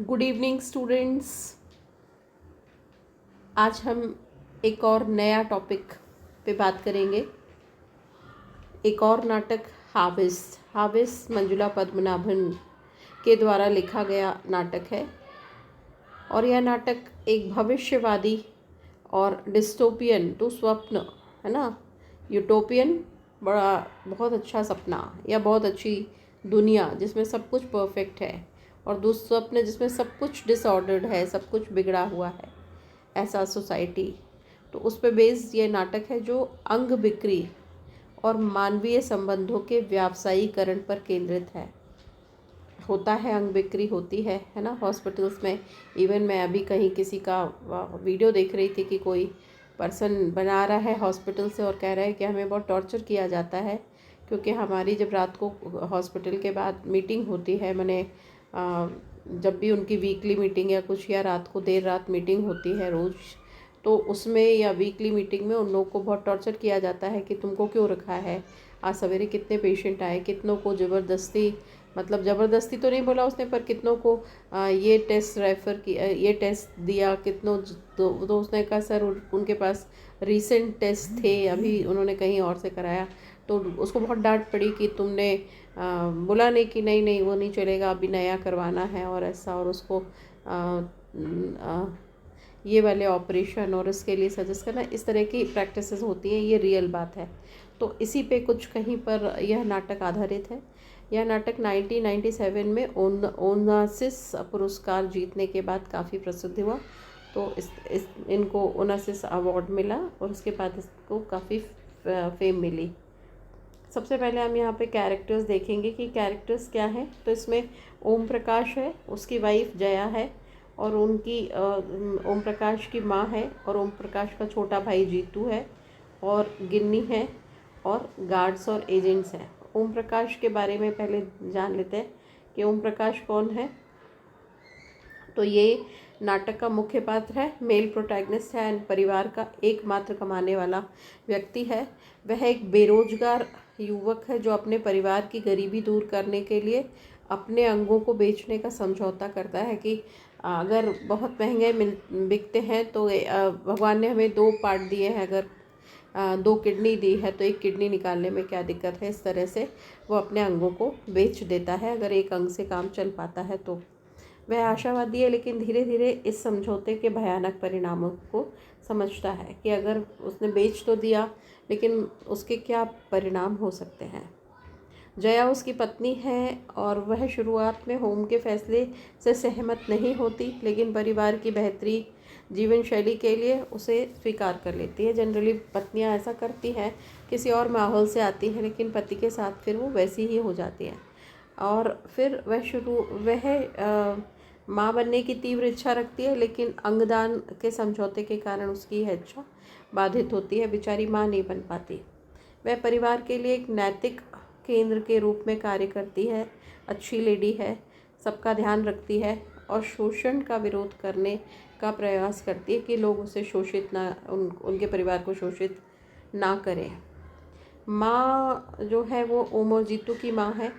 Good evening students. आज हम एक और नया टॉपिक पे बात करेंगे। एक और नाटक हाविस मंजुला पद्मनाभन के द्वारा लिखा गया नाटक है और यह नाटक एक भविष्यवादी और डिस्टोपियन तो स्वप्न है ना, यूटोपियन बड़ा बहुत अच्छा सपना या बहुत अच्छी दुनिया जिसमें सब कुछ परफेक्ट है और दुस्वप्न जिसमें सब कुछ डिसऑर्डर्ड है, सब कुछ बिगड़ा हुआ है, ऐसा सोसाइटी। तो उस पे बेस्ड ये नाटक है जो अंग बिक्री और मानवीय संबंधों के व्यावसायीकरण पर केंद्रित है। होता है, अंग बिक्री होती है ना, हॉस्पिटल्स में। इवन मैं अभी कहीं किसी का वीडियो देख रही थी कि कोई पर्सन बना रहा है हॉस्पिटल से और कह रहा है कि हमें बहुत टॉर्चर किया जाता है क्योंकि हमारी जब रात को हॉस्पिटल के बाद मीटिंग होती है, मैंने जब भी उनकी वीकली मीटिंग या कुछ या रात को देर रात मीटिंग होती है रोज़, तो उसमें या वीकली मीटिंग में उन लोगों को बहुत टॉर्चर किया जाता है कि तुमको क्यों रखा है, आज सवेरे कितने पेशेंट आए, कितनों को ज़बरदस्ती, मतलब ज़बरदस्ती तो नहीं बोला उसने, पर कितनों को ये टेस्ट रेफ़र किया, ये टेस्ट दिया, कितनों तो उसने कहा सर उनके पास रीसेंट टेस्ट थे, अभी उन्होंने कहीं और से कराया। तो उसको बहुत डांट पड़ी कि तुमने बोला नहीं कि नहीं नहीं वो नहीं चलेगा, अभी नया करवाना है और ऐसा, और उसको ये वाले ऑपरेशन और इसके लिए सजेस्ट करना, इस तरह की प्रैक्टिसेस होती हैं, ये रियल बात है। तो इसी पे कुछ कहीं पर यह नाटक आधारित है। यह नाटक 1997 में ओनासिस पुरस्कार जीतने के बाद काफ़ी प्रसिद्ध हुआ। तो इनको ओनासिस अवार्ड मिला और उसके बाद इसको काफ़ी फेम मिली। सबसे पहले हम यहाँ पे कैरेक्टर्स देखेंगे कि कैरेक्टर्स क्या हैं। तो इसमें ओम प्रकाश है, उसकी वाइफ जया है और उनकी ओम प्रकाश की माँ है और ओम प्रकाश का छोटा भाई जीतू है और गिन्नी है और गार्ड्स और एजेंट्स हैं। ओम प्रकाश के बारे में पहले जान लेते हैं कि ओम प्रकाश कौन है। तो ये नाटक का मुख्य पात्र है, मेल प्रोटैगनिस्ट है एंड परिवार का एकमात्र कमाने वाला व्यक्ति है। वह एक बेरोजगार युवक है जो अपने परिवार की गरीबी दूर करने के लिए अपने अंगों को बेचने का समझौता करता है कि अगर बहुत महंगे बिकते हैं तो भगवान ने हमें 2 पार्ट दिए हैं, अगर 2 किडनी दी है तो एक किडनी निकालने में क्या दिक्कत है। इस तरह से वो अपने अंगों को बेच देता है, अगर एक अंग से काम चल पाता है तो। वह आशावादी है लेकिन धीरे धीरे इस समझौते के भयानक परिणामों को समझता है कि अगर उसने बेच तो दिया लेकिन उसके क्या परिणाम हो सकते हैं। जया उसकी पत्नी है और वह शुरुआत में होम के फैसले से सहमत नहीं होती, लेकिन परिवार की बेहतरी जीवन शैली के लिए उसे स्वीकार कर लेती है। जनरली पत्नियां ऐसा करती हैं, किसी और माहौल से आती हैं लेकिन पति के साथ फिर वो वैसी ही हो जाती हैं। और फिर वह माँ बनने की तीव्र इच्छा रखती है लेकिन अंगदान के समझौते के कारण उसकी यह इच्छा बाधित होती है, बेचारी माँ नहीं बन पाती। वह परिवार के लिए एक नैतिक केंद्र के रूप में कार्य करती है, अच्छी लेडी है, सबका ध्यान रखती है और शोषण का विरोध करने का प्रयास करती है कि लोग उसे शोषित ना उनके परिवार को शोषित ना करें। माँ जो है वो ओम और जीतू की माँ है,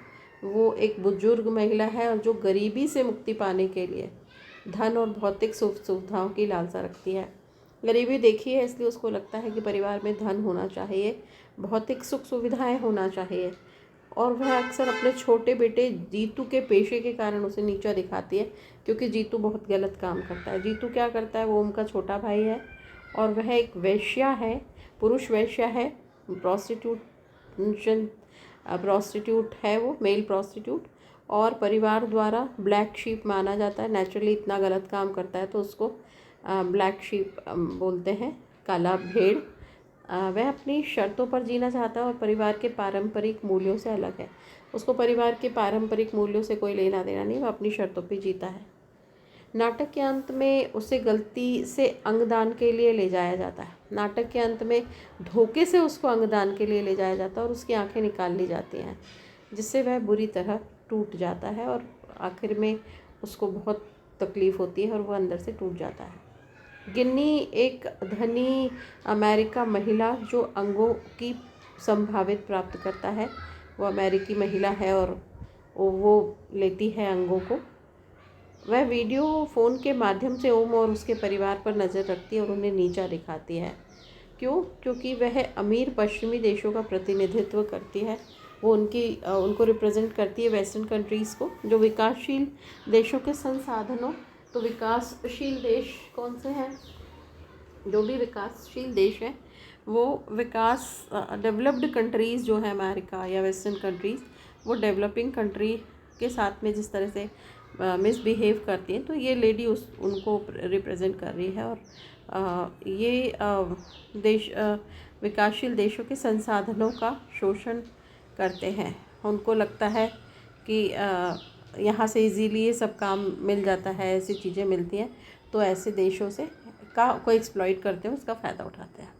वो एक बुजुर्ग महिला है और जो गरीबी से मुक्ति पाने के लिए धन और भौतिक सुख सुविधाओं की लालसा रखती है। गरीबी देखी है इसलिए उसको लगता है कि परिवार में धन होना चाहिए, भौतिक सुख सुविधाएं होना चाहिए, और वह अक्सर अपने छोटे बेटे जीतू के पेशे के कारण उसे नीचा दिखाती है क्योंकि जीतू बहुत गलत काम करता है। जीतू क्या करता है, वो ओम का छोटा भाई है और वह एक वेश्या है, पुरुष वेश्या है, प्रॉस्टिट्यूट है, वो मेल प्रॉस्टिट्यूट, और परिवार द्वारा ब्लैक शीप माना जाता है। नेचुरली इतना गलत काम करता है तो उसको ब्लैक शीप बोलते हैं, काला भेड़। वह अपनी शर्तों पर जीना चाहता है और परिवार के पारंपरिक मूल्यों से अलग है। उसको परिवार के पारंपरिक मूल्यों से कोई लेना देना नहीं, वह अपनी शर्तों पर जीता है। नाटक के अंत में उसे गलती से अंगदान के लिए ले जाया जाता है। नाटक के अंत में धोखे से उसको अंगदान के लिए ले जाया जाता है और उसकी आंखें निकाल ली जाती हैं, जिससे वह बुरी तरह टूट जाता है और आखिर में उसको बहुत तकलीफ़ होती है और वह अंदर से टूट जाता है। गिन्नी एक धनी अमेरिका महिला जो अंगों की संभावित प्राप्त करता है, वो अमेरिकी महिला है और वो लेती है अंगों को। वह वीडियो फ़ोन के माध्यम से ओम और उसके परिवार पर नज़र रखती है और उन्हें नीचा दिखाती है। क्यों? क्योंकि वह अमीर पश्चिमी देशों का प्रतिनिधित्व करती है। वो उनको रिप्रेजेंट करती है, वेस्टर्न कंट्रीज़ को, जो विकासशील देशों के संसाधनों। तो विकासशील देश कौन से हैं? जो भी विकासशील देश हैं वो डेवलप्ड कंट्रीज़ जो है अमेरिका या वेस्टर्न कंट्रीज़, वो डेवलपिंग कंट्री के साथ में जिस तरह से मिसबिहेव करती हैं, तो ये लेडी उनको रिप्रेजेंट कर रही है। और ये देश विकासशील देशों के संसाधनों का शोषण करते हैं। उनको लगता है कि यहाँ से इजीली ये सब काम मिल जाता है, ऐसी चीज़ें मिलती हैं, तो ऐसे देशों से को एक्सप्लॉइट करते हैं, उसका फ़ायदा उठाते हैं।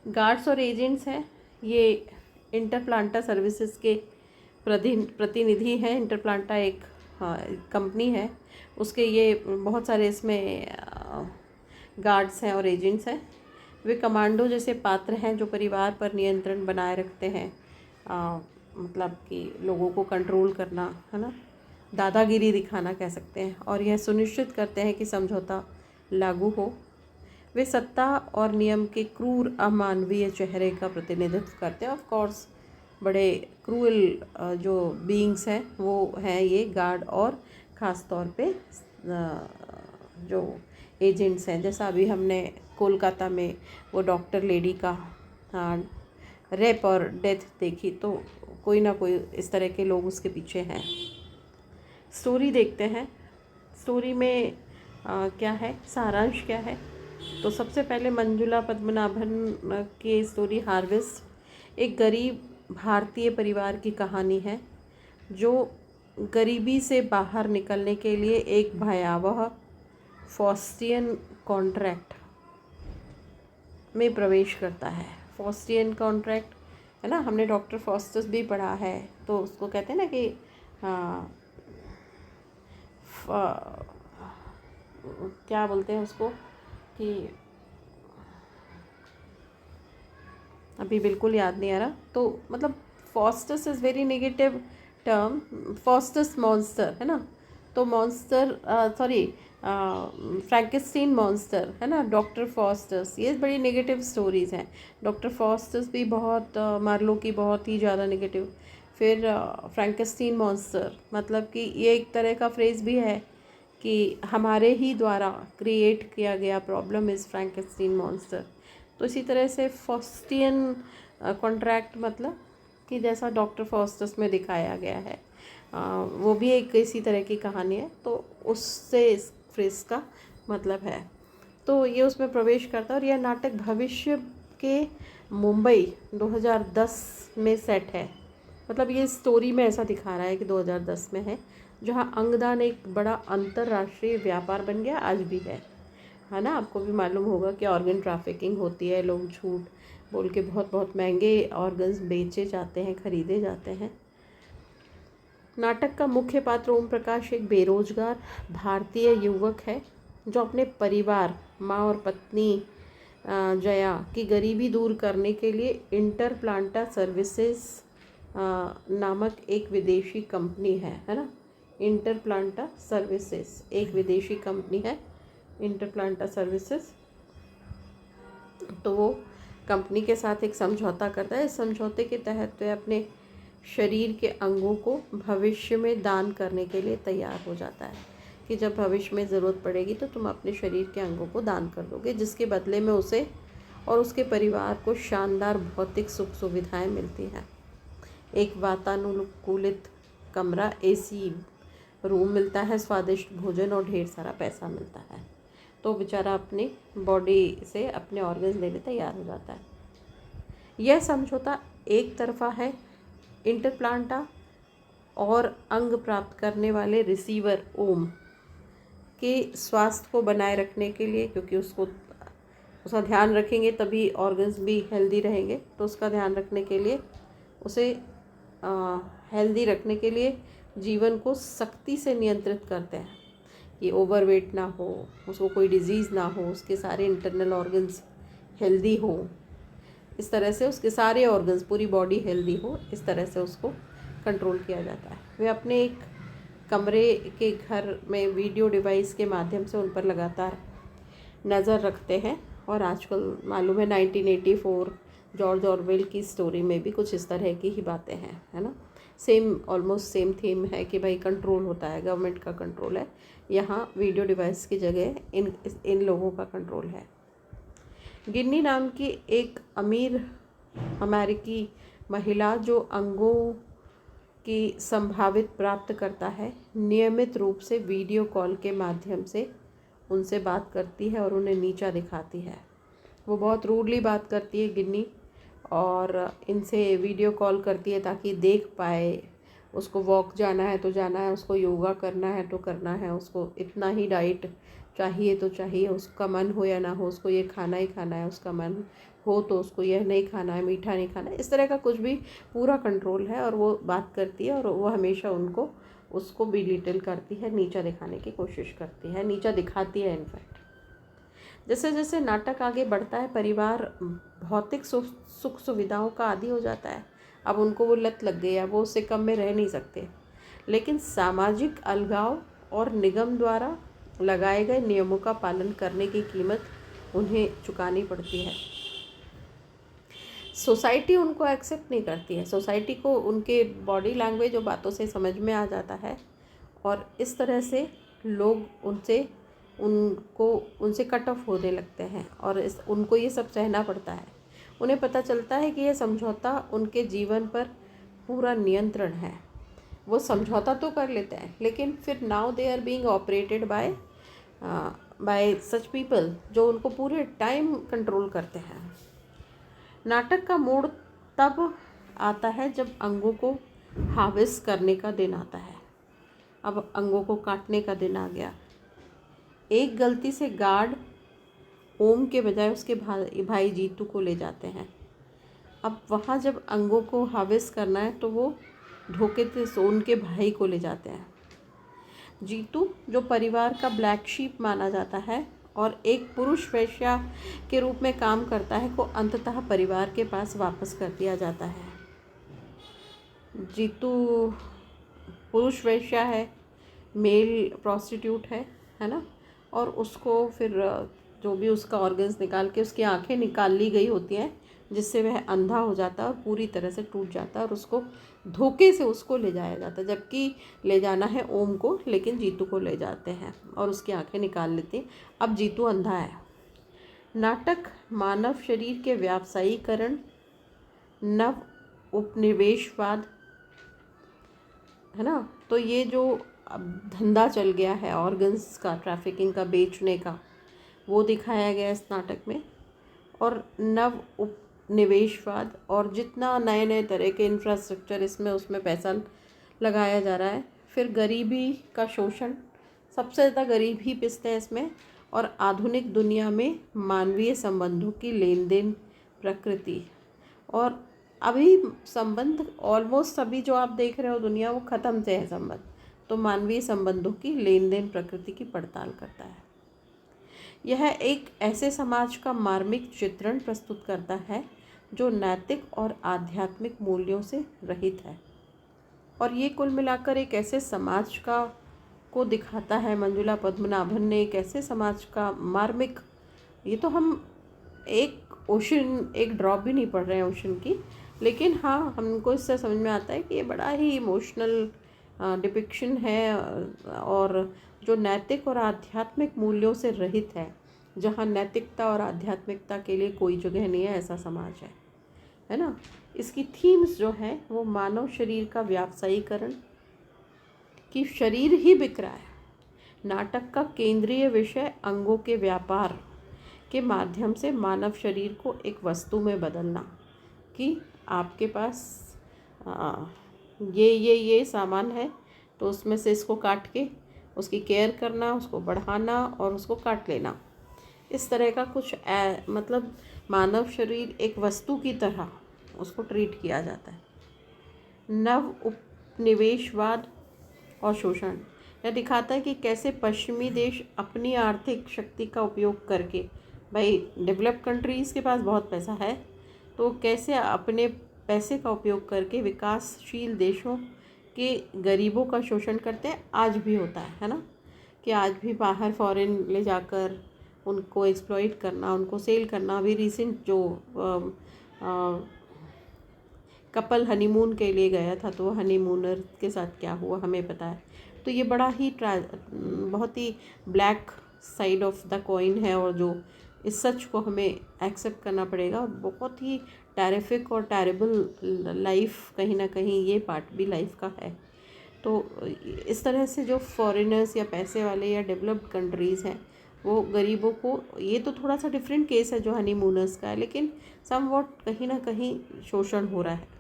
गार्ड्स और एजेंट्स हैं, ये इंटरप्लांटा सर्विसेज के प्रतिनिधि हैं। इंटरप्लांटा एक कंपनी है, उसके ये बहुत सारे इसमें गार्ड्स हैं और एजेंट्स हैं। वे कमांडो जैसे पात्र हैं जो परिवार पर नियंत्रण बनाए रखते हैं। मतलब कि लोगों को कंट्रोल करना, है ना, दादागिरी दिखाना कह सकते हैं, और यह सुनिश्चित करते हैं कि समझौता लागू हो। वे सत्ता और नियम के क्रूर अमानवीय चेहरे का प्रतिनिधित्व करते हैं। ऑफ कोर्स बड़े क्रूअल जो बीइंग्स हैं वो हैं ये गार्ड, और ख़ास तौर पे जो एजेंट्स हैं। जैसा अभी हमने कोलकाता में वो डॉक्टर लेडी का रेप और डेथ देखी, तो कोई ना कोई इस तरह के लोग उसके पीछे हैं। स्टोरी देखते हैं। स्टोरी में क्या है, सारांश क्या है? तो सबसे पहले मंजुला पद्मनाभन की स्टोरी हार्वेस्ट एक गरीब भारतीय परिवार की कहानी है जो गरीबी से बाहर निकलने के लिए एक भयावह फॉस्टियन कॉन्ट्रैक्ट में प्रवेश करता है। फॉस्टियन कॉन्ट्रैक्ट है ना, हमने डॉक्टर फॉस्टस भी पढ़ा है, तो उसको कहते हैं ना कि क्या बोलते हैं उसको, कि अभी बिल्कुल याद नहीं आ रहा। तो मतलब Faustus is very negative term, Faustus monster है ना, तो मॉन्स्टर फ्रैंकेनस्टाइन मॉन्स्टर है ना, डॉक्टर फॉस्टस, ये बड़ी नेगेटिव स्टोरीज़ हैं। डॉक्टर फॉस्टस भी बहुत मार्लो की बहुत ही ज़्यादा नेगेटिव। फिर फ्रैंकेनस्टाइन मॉन्स्टर, मतलब कि ये एक तरह का फ्रेज़ भी है कि हमारे ही द्वारा क्रिएट किया गया प्रॉब्लम इज़ फ्रैंकेनस्टाइन मॉन्स्टर। तो इसी तरह से फॉस्टियन कॉन्ट्रैक्ट, मतलब कि जैसा डॉक्टर फॉस्टस में दिखाया गया है, वो भी एक इसी तरह की कहानी है, तो उससे इस फ्रेज़ का मतलब है। तो ये उसमें प्रवेश करता है, और यह नाटक भविष्य के मुंबई 2010 में सेट है। मतलब ये स्टोरी में ऐसा दिखा रहा है कि 2010 में है, जहाँ अंगदान एक बड़ा अंतर्राष्ट्रीय व्यापार बन गया, आज भी है ना। आपको भी मालूम होगा कि ऑर्गन ट्रैफिकिंग होती है, लोग झूठ बोल के बहुत बहुत महंगे ऑर्गन्स बेचे जाते हैं, खरीदे जाते हैं। नाटक का मुख्य पात्र ओम प्रकाश एक बेरोजगार भारतीय युवक है जो अपने परिवार, माँ और पत्नी जया की गरीबी दूर करने के लिए इंटरप्लांटा सर्विसेज नामक एक विदेशी कंपनी है ना। इंटरप्लांटा सर्विसेज एक विदेशी कंपनी है, इंटरप्लांटा सर्विसेज। तो वो कंपनी के साथ एक समझौता करता है। इस समझौते के तहत वह अपने शरीर के अंगों को भविष्य में दान करने के लिए तैयार हो जाता है कि जब भविष्य में ज़रूरत पड़ेगी तो तुम अपने शरीर के अंगों को दान कर दोगे, जिसके बदले में उसे और उसके परिवार को शानदार भौतिक सुख सुविधाएं मिलती हैं। एक वातानुकूलित कमरा, एसी रूम मिलता है, स्वादिष्ट भोजन और ढेर सारा पैसा मिलता है। तो बेचारा अपनी बॉडी से अपने ऑर्गन्स लेने तैयार हो जाता है। यह समझौता एक तरफा है। इंटरप्लांटा और अंग प्राप्त करने वाले रिसीवर ओम के स्वास्थ्य को बनाए रखने के लिए, क्योंकि उसका ध्यान रखेंगे तभी ऑर्गन्स भी हेल्दी रहेंगे, तो उसका ध्यान रखने के लिए, उसे हेल्दी रखने के लिए जीवन को सख्ती से नियंत्रित करते हैं कि ओवरवेट ना हो, उसको कोई डिजीज़ ना हो, उसके सारे इंटरनल ऑर्गन्स हेल्दी हो, इस तरह से उसके सारे ऑर्गन्स, पूरी बॉडी हेल्दी हो, इस तरह से उसको कंट्रोल किया जाता है। वे अपने एक कमरे के घर में वीडियो डिवाइस के माध्यम से उन पर लगातार नज़र रखते हैं। और आजकल मालूम है 1984 जॉर्ज ऑरवेल की स्टोरी में भी कुछ इस तरह की ही बातें हैं, है ना। सेम ऑलमोस्ट सेम थीम है कि भाई कंट्रोल होता है, गवर्नमेंट का कंट्रोल है। यहाँ वीडियो डिवाइस की जगह इन लोगों का कंट्रोल है। गिन्नी नाम की एक अमीर अमेरिकी महिला जो अंगों की संभावित प्राप्त करता है, नियमित रूप से वीडियो कॉल के माध्यम से उनसे बात करती है और उन्हें नीचा दिखाती है। वो बहुत रूडली बात करती है गिन्नी, और इनसे वीडियो कॉल करती है ताकि देख पाए। उसको वॉक जाना है तो जाना है, उसको योगा करना है तो करना है, उसको इतना ही डाइट चाहिए तो चाहिए, उसका मन हो या ना हो उसको ये खाना ही खाना है, उसका मन हो तो उसको यह नहीं खाना है, मीठा नहीं खाना है, इस तरह का कुछ भी पूरा कंट्रोल है। और वो बात करती है और वो हमेशा उसको बिलिटल करती है, नीचा दिखाने की कोशिश करती है, नीचा दिखाती है इनफैक्ट। जैसे जैसे नाटक आगे बढ़ता है, परिवार भौतिक सुख सुविधाओं का आदी हो जाता है। अब उनको वो लत लग गई है, वो उससे कम में रह नहीं सकते। लेकिन सामाजिक अलगाव और निगम द्वारा लगाए गए नियमों का पालन करने की कीमत उन्हें चुकानी पड़ती है। सोसाइटी उनको एक्सेप्ट नहीं करती है। सोसाइटी को उनके बॉडी लैंग्वेज और बातों से समझ में आ जाता है, और इस तरह से लोग उनसे कट ऑफ होने लगते हैं, और उनको ये सब सहना पड़ता है। उन्हें पता चलता है कि यह समझौता उनके जीवन पर पूरा नियंत्रण है। वो समझौता तो कर लेते हैं, लेकिन फिर now they are being operated by such people जो उनको पूरे टाइम कंट्रोल करते हैं। नाटक का मोड़ तब आता है जब अंगों को हार्वेस्ट करने का दिन आता है। अब अंगों को काटने का दिन आ गया। एक गलती से गार्ड ओम के बजाय उसके भाई जीतू को ले जाते हैं। अब वहाँ जब अंगों को हार्वेस्ट करना है तो वो धोखे से उनके भाई को ले जाते हैं। जीतू जो परिवार का ब्लैक शीप माना जाता है और एक पुरुष वेश्या के रूप में काम करता है, को अंततः परिवार के पास वापस कर दिया जाता है। जीतू पुरुष वेश्या है, मेल प्रोस्टिट्यूट है ना, और उसको फिर जो भी उसका ऑर्गन्स निकाल के उसकी आंखें निकाल ली गई होती हैं, जिससे वह अंधा हो जाता है और पूरी तरह से टूट जाता है, और उसको धोखे से उसको ले जाया जाता है, जबकि ले जाना है ओम को, लेकिन जीतू को ले जाते हैं और उसकी आंखें निकाल लेते हैं। अब जीतू अंधा है। नाटक मानव शरीर के व्यावसायीकरण, नव उपनिवेशवाद, है ना, तो ये जो अब धंधा चल गया है ऑर्गन्स का, ट्रैफिकिंग का, बेचने का, वो दिखाया गया इस नाटक में। और नव उपनिवेशवाद, और जितना नए नए तरह के इंफ्रास्ट्रक्चर इसमें उसमें पैसा लगाया जा रहा है। फिर गरीबी का शोषण, सबसे ज़्यादा गरीब ही पिसते हैं इसमें। और आधुनिक दुनिया में मानवीय संबंधों की लेन देन प्रकृति, और अभी संबंध ऑलमोस्ट सभी जो आप देख रहे हो दुनिया, वो ख़त्म से है संबंध। तो मानवीय संबंधों की लेन देन प्रकृति की पड़ताल करता है। यह एक ऐसे समाज का मार्मिक चित्रण प्रस्तुत करता है जो नैतिक और आध्यात्मिक मूल्यों से रहित है। और ये कुल मिलाकर एक ऐसे समाज को दिखाता है। मंजुला पद्मनाभन ने एक ऐसे समाज का मार्मिक, ये तो हम एक ड्रॉप भी नहीं पढ़ रहे हैं ओशन की, लेकिन हाँ हमको इससे समझ में आता है कि ये बड़ा ही इमोशनल डिपिक्शन है, और जो नैतिक और आध्यात्मिक मूल्यों से रहित है, जहाँ नैतिकता और आध्यात्मिकता के लिए कोई जगह नहीं है, ऐसा समाज है ना। इसकी थीम्स जो हैं वो मानव शरीर का व्यावसायीकरण, कि शरीर ही बिक रहा है। नाटक का केंद्रीय विषय अंगों के व्यापार के माध्यम से मानव शरीर को एक वस्तु में बदलना, कि आपके पास ये सामान है तो उसमें से इसको काट के उसकी केयर करना, उसको बढ़ाना और उसको काट लेना, इस तरह का कुछ मतलब मानव शरीर एक वस्तु की तरह उसको ट्रीट किया जाता है। नव उपनिवेशवाद और शोषण, यह दिखाता है कि कैसे पश्चिमी देश अपनी आर्थिक शक्ति का उपयोग करके, भाई डेवलप्ड कंट्रीज़ के पास बहुत पैसा है, तो कैसे अपने पैसे का उपयोग करके विकासशील देशों कि गरीबों का शोषण करते हैं, आज भी होता है ना, कि आज भी बाहर फॉरेन ले जाकर उनको एक्सप्लॉइट करना, उनको सेल करना। अभी रिसेंट जो कपल हनीमून के लिए गया था, तो हनीमूनर के साथ क्या हुआ हमें पता है। तो ये बड़ा ही बहुत ही black side of the coin है, और जो इस सच को हमें एक्सेप्ट करना पड़ेगा। बहुत ही टेरिफिक और टेरेबल लाइफ, कहीं ना कहीं ये पार्ट भी लाइफ का है। तो इस तरह से जो फॉरेनर्स या पैसे वाले या डेवलप्ड कंट्रीज़ हैं, वो गरीबों को, ये तो थोड़ा सा डिफरेंट केस है जो हनीमूनर्स का है, लेकिन समवॉट कहीं ना कहीं शोषण हो रहा है।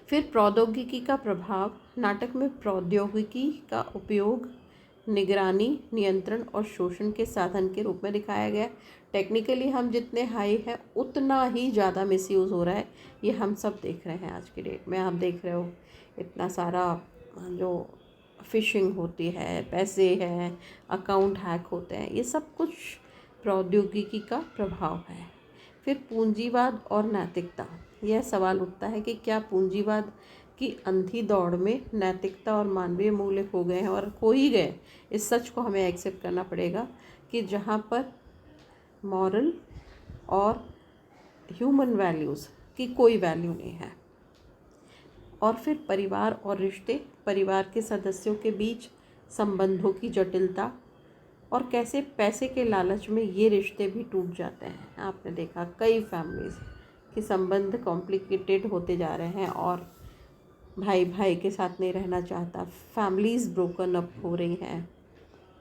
फिर प्रौद्योगिकी का प्रभाव। नाटक में प्रौद्योगिकी का उपयोग निगरानी, नियंत्रण और शोषण के साधन के रूप में दिखाया गया। टेक्निकली हम जितने हाई हैं उतना ही ज़्यादा मिसयूज़ हो रहा है। ये हम सब देख रहे हैं आज की डेट में। आप देख रहे हो इतना सारा जो फिशिंग होती है, पैसे हैं, अकाउंट हैक होते हैं, ये सब कुछ प्रौद्योगिकी का प्रभाव है। फिर पूंजीवाद और नैतिकता। यह सवाल उठता है कि क्या पूंजीवाद की अंधी दौड़ में नैतिकता और मानवीय मूल्य खो गए हैं, और खो ही गए। इस सच को हमें एक्सेप्ट करना पड़ेगा कि जहाँ पर मॉरल और ह्यूमन वैल्यूज़ की कोई वैल्यू नहीं है। और फिर परिवार और रिश्ते, परिवार के सदस्यों के बीच संबंधों की जटिलता, और कैसे पैसे के लालच में ये रिश्ते भी टूट जाते हैं। आपने देखा कई फैमिलीज़ के संबंध कॉम्प्लिकेटेड होते जा रहे हैं, और भाई भाई के साथ नहीं रहना चाहता, फैमिलीज़ ब्रोकन अप हो रही हैं।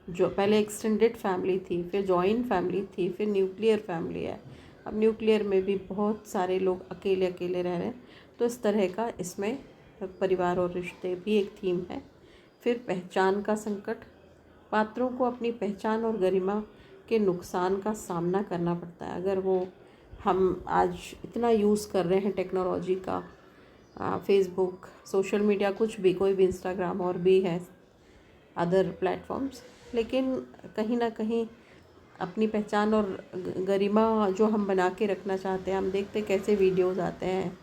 जो पहले एक्सटेंडेड फैमिली थी, फिर जॉइंट फैमिली थी, फिर न्यूक्लियर फैमिली है, अब न्यूक्लियर में भी बहुत सारे लोग अकेले अकेले रह रहे हैं। तो इस तरह का इसमें परिवार और रिश्ते भी एक थीम है। फिर पहचान का संकट। पात्रों को अपनी पहचान और गरिमा के नुकसान का सामना करना पड़ता है। अगर वो, हम आज इतना यूज़ कर रहे हैं टेक्नोलॉजी का, फेसबुक, सोशल मीडिया, कुछ भी, कोई भी, इंस्टाग्राम और भी है अदर प्लेटफॉर्म्स, लेकिन कहीं ना कहीं अपनी पहचान और गरिमा जो हम बना के रखना चाहते हैं, हम देखते कैसे वीडियोज़ आते हैं,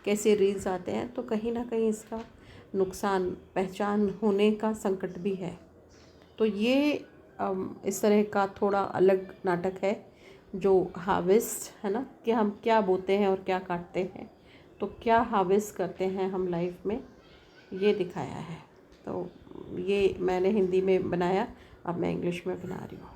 कैसे रील्स आते हैं, तो कहीं ना कहीं इसका नुकसान, पहचान होने का संकट भी है। तो ये इस तरह का थोड़ा अलग नाटक है जो हार्वेस्ट है ना, कि हम क्या बोते हैं और क्या काटते हैं, तो क्या हार्वेस्ट करते हैं हम लाइफ में, ये दिखाया है। तो ये मैंने हिंदी में बनाया, अब मैं इंग्लिश में बना रही हूँ।